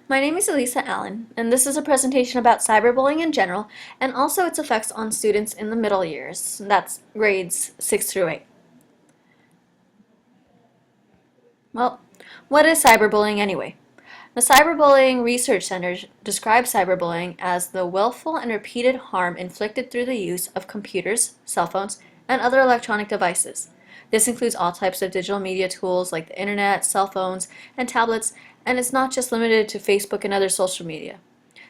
My name is Elisa Allen, and this is a presentation about cyberbullying in general and also its effects on students in the middle years. That's grades 6 through 8. Well, what is cyberbullying anyway? The Cyberbullying Research Center describes cyberbullying as the willful and repeated harm inflicted through the use of computers, cell phones, and other electronic devices. This includes all types of digital media tools like the internet, cell phones, and tablets, and it's not just limited to Facebook and other social media.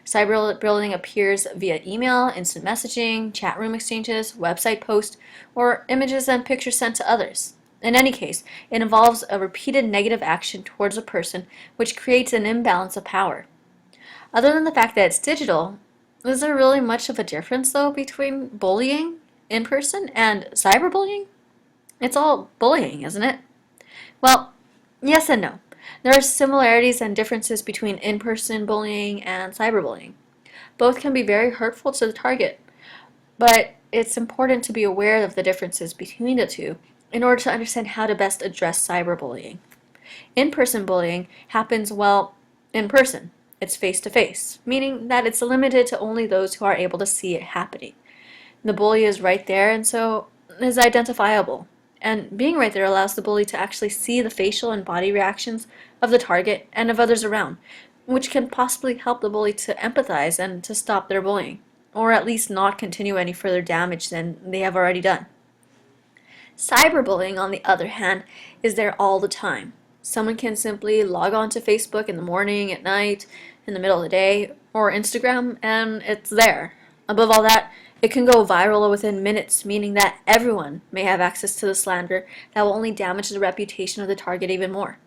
Cyberbullying appears via email, instant messaging, chat room exchanges, website posts, or images and pictures sent to others. In any case, it involves a repeated negative action towards a person, which creates an imbalance of power. Other than the fact that it's digital, is there really much of a difference, though, between bullying in person and cyberbullying? It's all bullying, isn't it? Well, yes and no. There are similarities and differences between in-person bullying and cyberbullying. Both can be very hurtful to the target, but it's important to be aware of the differences between the two in order to understand how to best address cyberbullying. In-person bullying happens, well, in person. It's face-to-face, meaning that it's limited to only those who are able to see it happening. The bully is right there and so is identifiable. And being right there allows the bully to actually see the facial and body reactions of the target and of others around, which can possibly help the bully to empathize and to stop their bullying, or at least not continue any further damage than they have already done. Cyberbullying, on the other hand, is there all the time. Someone can simply log on to Facebook in the morning, at night, in the middle of the day, or Instagram, and it's there. Above all that, it can go viral within minutes, meaning that everyone may have access to the slander that will only damage the reputation of the target even more.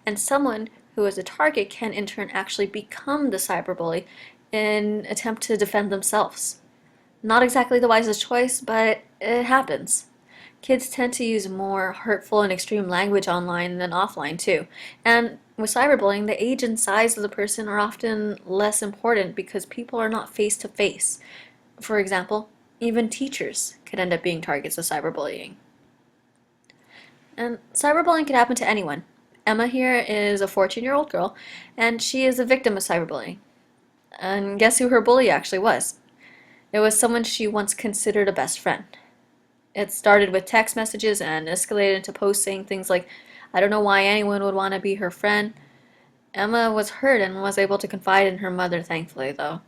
And someone who is a target can in turn actually become the cyberbully in an attempt to defend themselves. Not exactly the wisest choice, but it happens. Kids tend to use more hurtful and extreme language online than offline too. And with cyberbullying, the age and size of the person are often less important because people are not face to face. For example, even teachers could end up being targets of cyberbullying. And cyberbullying can happen to anyone. Emma here is a 14-year-old girl, and she is a victim of cyberbullying. And guess who her bully actually was? It was someone she once considered a best friend. It started with text messages and escalated into posts saying things like, "I don't know why anyone would want to be her friend." Emma was hurt and was able to confide in her mother, thankfully, though.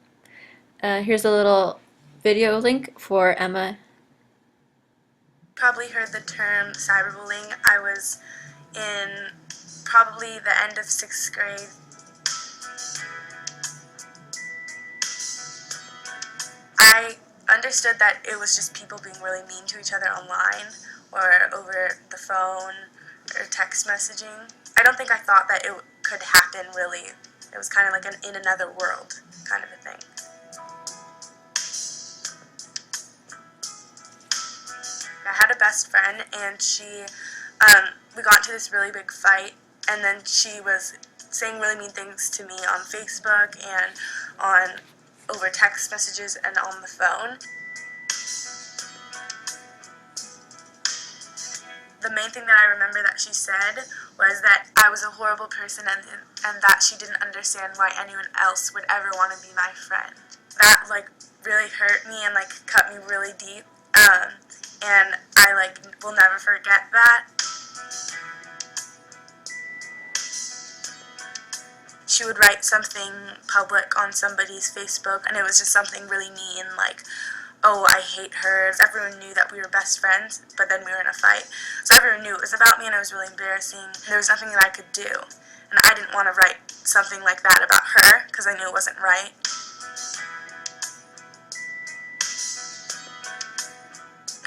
Here's a little video link for Emma. Probably heard the term cyberbullying. I was in probably the end of 6th grade. I understood that it was just people being really mean to each other online or over the phone or text messaging. I don't think I thought that it could happen really. It was kind of like in another world kind of a thing. I had a best friend, and we got into this really big fight, and then she was saying really mean things to me on Facebook and over text messages and on the phone. The main thing that I remember that she said was that I was a horrible person and that she didn't understand why anyone else would ever want to be my friend. That really hurt me and cut me really deep. And I will never forget that. She would write something public on somebody's Facebook, and it was just something really mean, like, "Oh, I hate her." Everyone knew that we were best friends, but then we were in a fight. So everyone knew it was about me, and it was really embarrassing. There was nothing that I could do, and I didn't want to write something like that about her because I knew it wasn't right.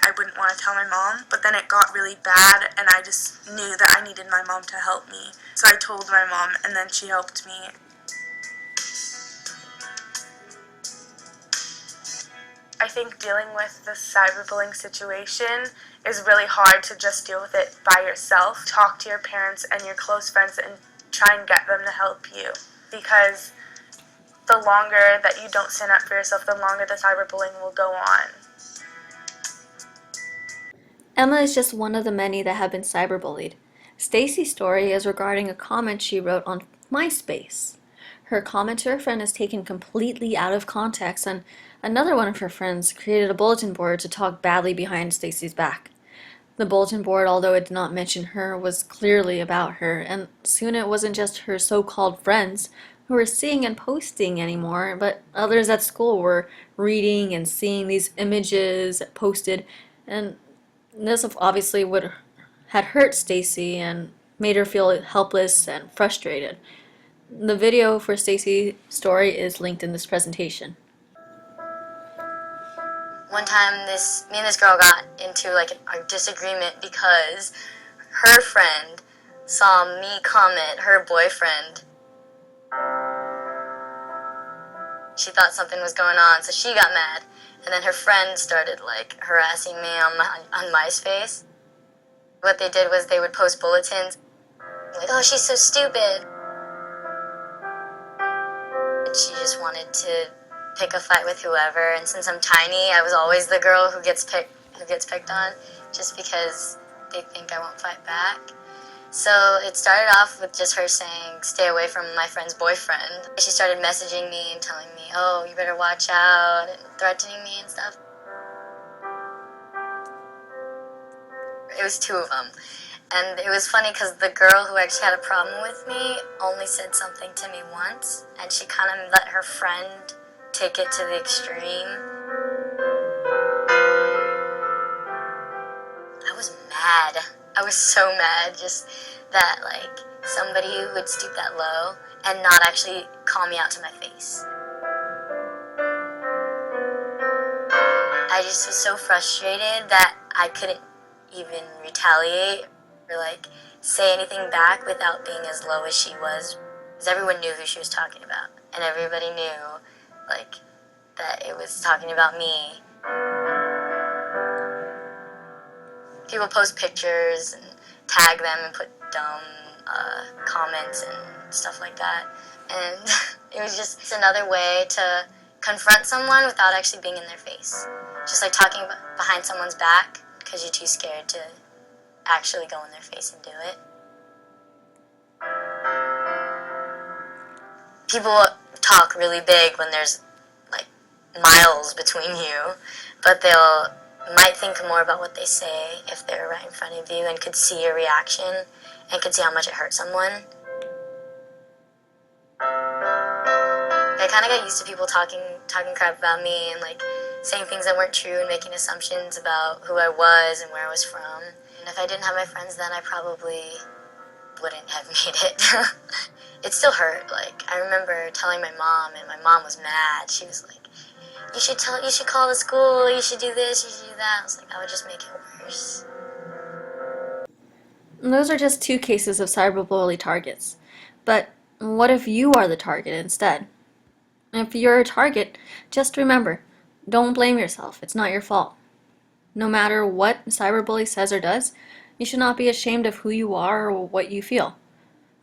I wouldn't want to tell my mom, but then it got really bad, and I just knew that I needed my mom to help me. So I told my mom, and then she helped me. I think dealing with the cyberbullying situation is really hard to just deal with it by yourself. Talk to your parents and your close friends and try and get them to help you, because the longer that you don't stand up for yourself, the longer the cyberbullying will go on. Emma is just one of the many that have been cyberbullied. Stacy's story is regarding a comment she wrote on MySpace. her comment to her friend is taken completely out of context, and another one of her friends created a bulletin board to talk badly behind Stacy's back. The bulletin board, although it did not mention her, was clearly about her, and soon it wasn't just her so-called friends who were seeing and posting anymore, but others at school were reading and seeing these images posted, and this obviously would had hurt Stacy and made her feel helpless and frustrated. The video for Stacy's story is linked in this presentation. One time, me and this girl got into like a disagreement because her friend saw me comment her boyfriend. She thought something was going on, so she got mad, and then her friend started like harassing me on MySpace. What they did was they would post bulletins like, "Oh, she's so stupid." She just wanted to pick a fight with whoever, and since I'm tiny, I was always the girl who gets picked on, just because they think I won't fight back. So it started off with just her saying, "Stay away from my friend's boyfriend." She started messaging me and telling me, "Oh, you better watch out," and threatening me and stuff. It was two of them. And it was funny because the girl who actually had a problem with me only said something to me once, and she kind of let her friend take it to the extreme. I was mad. I was so mad just that like somebody would stoop that low and not actually call me out to my face. I just was so frustrated that I couldn't even retaliate or like say anything back without being as low as she was, because everyone knew who she was talking about, and everybody knew like that it was talking about me. People post pictures and tag them and put dumb comments and stuff like that, and it was just another way to confront someone without actually being in their face, just like talking behind someone's back because you're too scared to actually go in their face and do it. People talk really big when there's like miles between you, but they'll might think more about what they say if they're right in front of you and could see your reaction and could see how much it hurt someone. I kind of got used to people talking crap about me and like saying things that weren't true and making assumptions about who I was and where I was from. And if I didn't have my friends then, I probably wouldn't have made it. It still hurt. Like, I remember telling my mom, and my mom was mad. She was like, you should call the school, you should do this, you should do that. I was like, that would just make it worse. And those are just two cases of cyberbully targets. But what if you are the target instead? If you're a target, just remember, don't blame yourself. It's not your fault. No matter what a cyberbully says or does, you should not be ashamed of who you are or what you feel.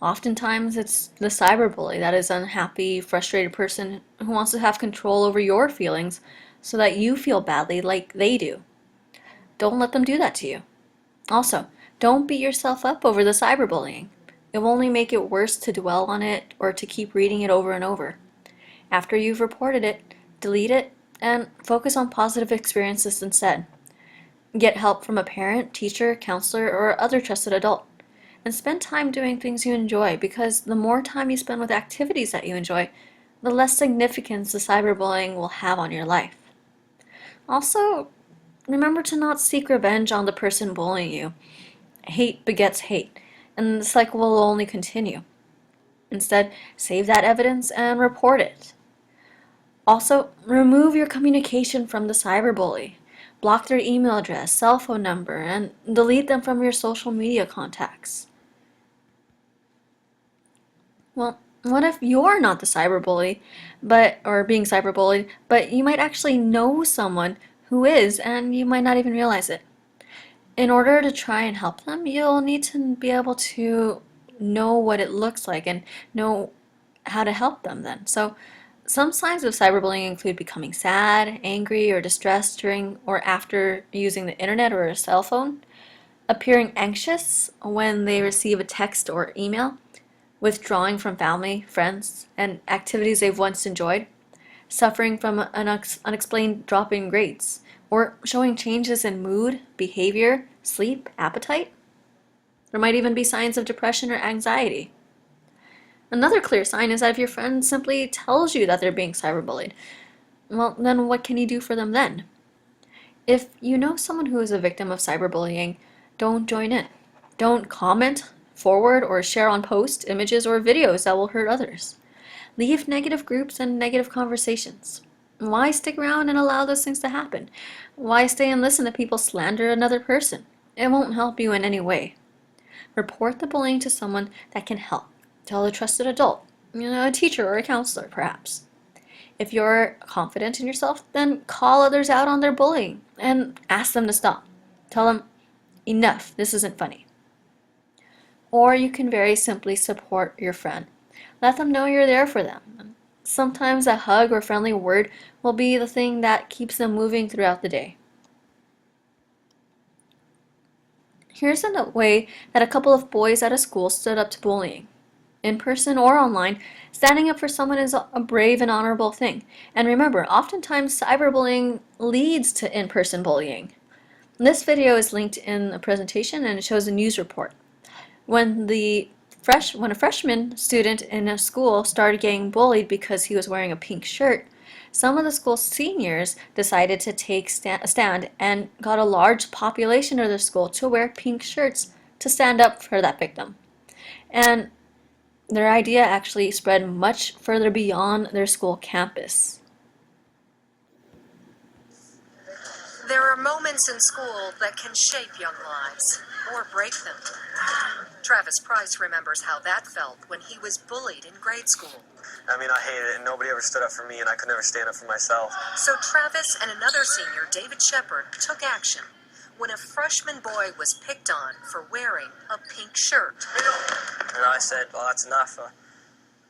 Oftentimes, it's the cyberbully that is an unhappy, frustrated person who wants to have control over your feelings so that you feel badly like they do. Don't let them do that to you. Also, don't beat yourself up over the cyberbullying. It will only make it worse to dwell on it or to keep reading it over and over. After you've reported it, delete it and focus on positive experiences instead. Get help from a parent, teacher, counselor, or other trusted adult. And spend time doing things you enjoy, because the more time you spend with activities that you enjoy, the less significance the cyberbullying will have on your life. Also, remember to not seek revenge on the person bullying you. Hate begets hate, and the cycle will only continue. Instead, save that evidence and report it. Also, remove your communication from the cyberbully. Block their email address, cell phone number, and delete them from your social media contacts. Well, what if you're not the cyberbully, or being cyberbullied, but you might actually know someone who is, and you might not even realize it? In order to try and help them, you'll need to be able to know what it looks like and know how to help them then. So, some signs of cyberbullying include becoming sad, angry, or distressed during or after using the internet or a cell phone, appearing anxious when they receive a text or email, withdrawing from family, friends, and activities they've once enjoyed, suffering from an unexplained drop in grades, or showing changes in mood, behavior, sleep, appetite. There might even be signs of depression or anxiety. Another clear sign is that if your friend simply tells you that they're being cyberbullied, well, then what can you do for them then? If you know someone who is a victim of cyberbullying, don't join in. Don't comment, forward, or share on posts, images, or videos that will hurt others. Leave negative groups and negative conversations. Why stick around and allow those things to happen? Why stay and listen to people slander another person? It won't help you in any way. Report the bullying to someone that can help. Tell a trusted adult, a teacher or a counselor perhaps. If you're confident in yourself, then call others out on their bullying and ask them to stop. Tell them, enough, this isn't funny. Or you can very simply support your friend. Let them know you're there for them. Sometimes a hug or friendly word will be the thing that keeps them moving throughout the day. Here's a way that a couple of boys at a school stood up to bullying. In person or online, standing up for someone is a brave and honorable thing. And remember, oftentimes cyberbullying leads to in-person bullying. This video is linked in a presentation and it shows a news report. When a freshman student in a school started getting bullied because he was wearing a pink shirt, some of the school's seniors decided to take a stand and got a large population of their school to wear pink shirts to stand up for that victim. And their idea actually spread much further beyond their school campus. There are moments in school that can shape young lives or break them. Travis Price remembers how that felt when he was bullied in grade school. I mean, I hated it, and nobody ever stood up for me, and I could never stand up for myself. So Travis and another senior, David Shepard, took action when a freshman boy was picked on for wearing a pink shirt. And I said, well, that's enough.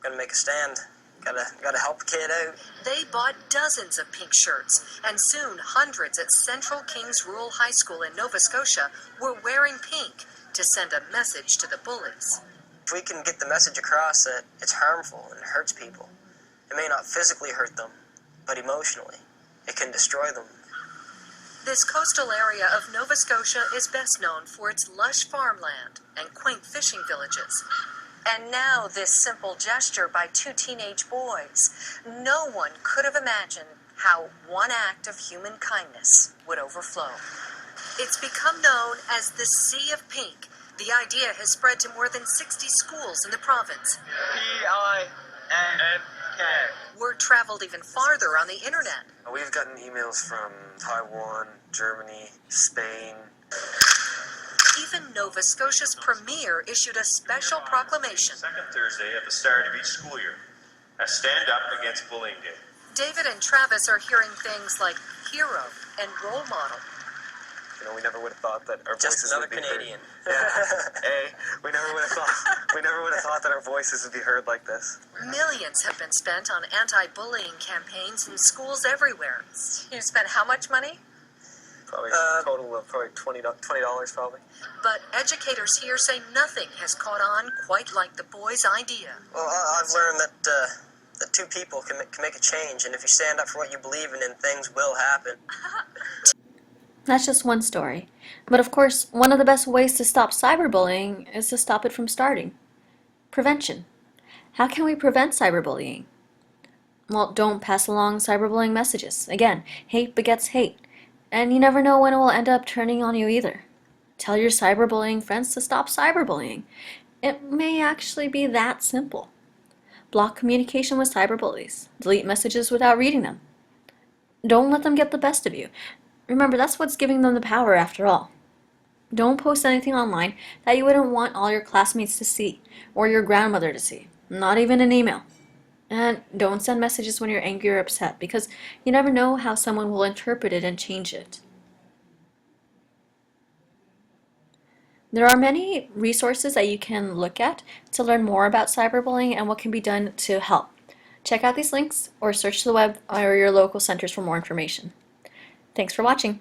Gotta make a stand. Gotta help the kid out. They bought dozens of pink shirts, and soon hundreds at Central Kings Rural High School in Nova Scotia were wearing pink to send a message to the bullies. If we can get the message across that it's harmful and it hurts people, it may not physically hurt them, but emotionally, it can destroy them. This coastal area of Nova Scotia is best known for its lush farmland and quaint fishing villages. And now this simple gesture by two teenage boys. No one could have imagined how one act of human kindness would overflow. It's become known as the Sea of Pink. The idea has spread to more than 60 schools in the province. P-I-N-K. Word traveled even farther on the internet. We've gotten emails from Taiwan, Germany, Spain. Even Nova Scotia's premier issued a special proclamation. Second Thursday at the start of each school year, a stand up against bullying day. David and Travis are hearing things like hero and role model. We never would have thought that our voices would be Canadian. heard. Yeah. We never would have thought that our voices would be heard like this. Millions have been spent on anti-bullying campaigns in schools everywhere. You spent how much money? Probably a total of $20 probably. But educators here say nothing has caught on quite like the boys' idea. Well, I've learned that two people can make a change, and if you stand up for what you believe in, then things will happen. That's just one story. But of course, one of the best ways to stop cyberbullying is to stop it from starting. Prevention. How can we prevent cyberbullying? Well, don't pass along cyberbullying messages. Again, hate begets hate. And you never know when it will end up turning on you either. Tell your cyberbullying friends to stop cyberbullying. It may actually be that simple. Block communication with cyberbullies. Delete messages without reading them. Don't let them get the best of you. Remember, that's what's giving them the power after all. Don't post anything online that you wouldn't want all your classmates to see or your grandmother to see, not even an email. And don't send messages when you're angry or upset because you never know how someone will interpret it and change it. There are many resources that you can look at to learn more about cyberbullying and what can be done to help. Check out these links or search the web or your local centers for more information. Thanks for watching.